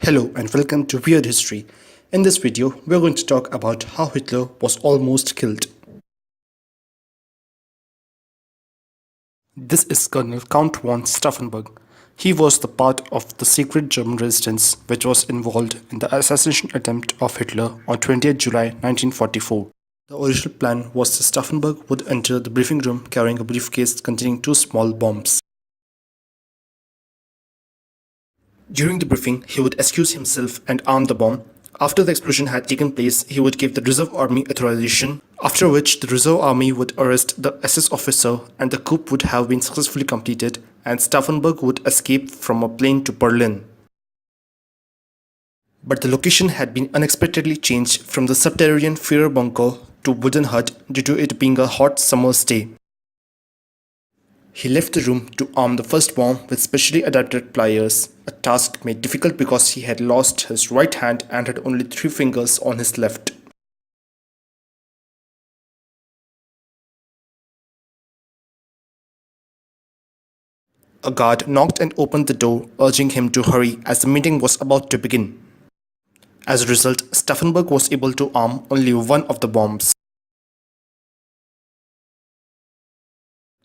Hello and welcome to Weird History. In this video, we're going to talk about how Hitler was almost killed. This is Colonel Count Von Stauffenberg. He was the part of the secret German resistance which was involved in the assassination attempt of Hitler on 20th July 1944. The original plan was that Stauffenberg would enter the briefing room carrying a briefcase containing two small bombs. During the briefing, he would excuse himself and arm the bomb. After the explosion had taken place, he would give the Reserve Army authorization, after which the Reserve Army would arrest the SS officer and the coup would have been successfully completed and Stauffenberg would escape from a plane to Berlin. But the location had been unexpectedly changed from the subterranean Führer bunker to wooden hut due to it being a hot summer's day. He left the room to arm the first bomb with specially adapted pliers, a task made difficult because he had lost his right hand and had only 3 fingers on his left. A guard knocked and opened the door, urging him to hurry as the meeting was about to begin. As a result, Stauffenberg was able to arm only one of the bombs.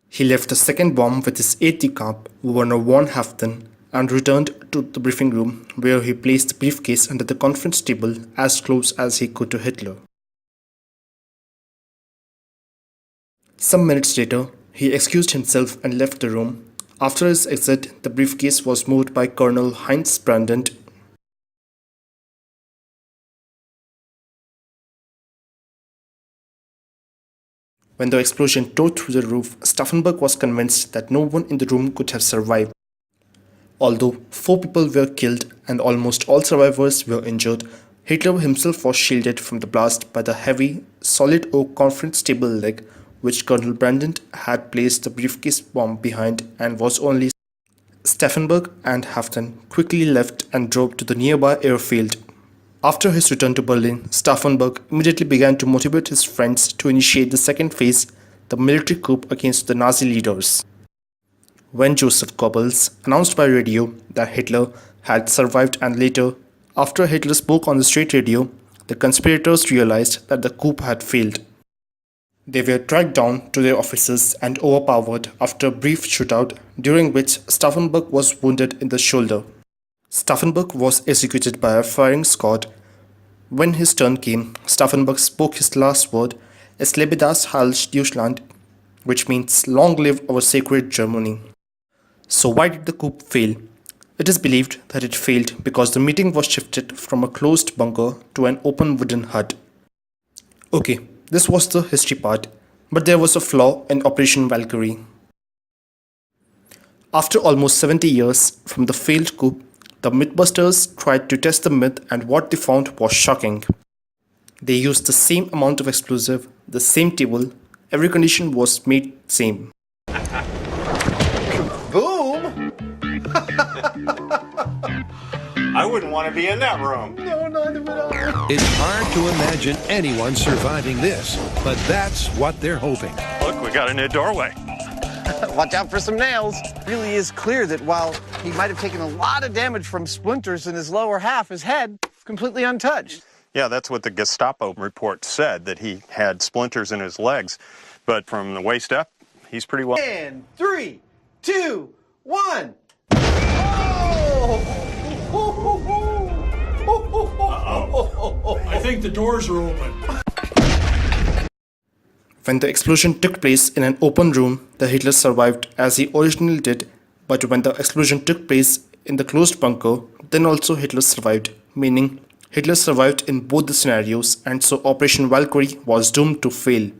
He left the second bomb with his aide-de-camp, Werner von Haaften, and returned to the briefing room where he placed the briefcase under the conference table as close as he could to Hitler. Some minutes later, he excused himself and left the room. After his exit, the briefcase was moved by Colonel Heinz Brandt. When the explosion tore through the roof, Stauffenberg was convinced that no one in the room could have survived. Although 4 people were killed and almost all survivors were injured, Hitler himself was shielded from the blast by the heavy, solid oak conference table leg which Colonel Brandt had placed the briefcase bomb behind, and was only Stauffenberg and Haaften quickly left and drove to the nearby airfield. After his return to Berlin, Stauffenberg immediately began to motivate his friends to initiate the second phase, the military coup against the Nazi leaders. When Joseph Goebbels announced by radio that Hitler had survived, and later, after Hitler spoke on the state radio, the conspirators realized that the coup had failed. They were tracked down to their offices and overpowered after a brief shootout, during which Stauffenberg was wounded in the shoulder. Stauffenberg was executed by a firing squad. When his turn came, Stauffenberg spoke his last word, "Es lebe das Heil Deutschland," which means "Long live our sacred Germany." So why did the coup fail? It is believed that it failed because the meeting was shifted from a closed bunker to an open wooden hut. Okay, this was the history part, but there was a flaw in Operation Valkyrie. After almost 70 years from the failed coup, the Mythbusters tried to test the myth, and what they found was shocking. They used the same amount of explosive, the same table, every condition was made same. Boom! I wouldn't want to be in that room. No, not at all. It's hard to imagine anyone surviving this, but that's what they're hoping. Look, we got a new doorway. Watch out for some nails. It really is clear that while he might have taken a lot of damage from splinters in his lower half, his head completely untouched. Yeah, that's what the Gestapo report said, that he had splinters in his legs. But from the waist up, he's pretty well. And 3, 2, 1. Oh! I think the doors are open. When the explosion took place in an open room, the Hitler survived as he originally did, but when the explosion took place in the closed bunker, then also Hitler survived, meaning Hitler survived in both the scenarios, and so Operation Valkyrie was doomed to fail.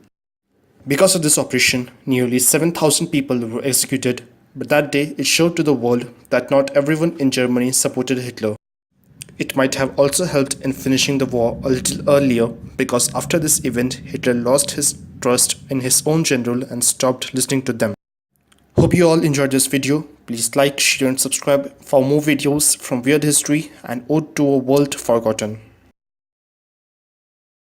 Because of this operation, nearly 7,000 people were executed, but that day it showed to the world that not everyone in Germany supported Hitler. It might have also helped in finishing the war a little earlier, because after this event, Hitler lost his trust in his own general and stopped listening to them. Hope you all enjoyed this video. Please like, share and subscribe for more videos from Weird History and Ode to a World Forgotten.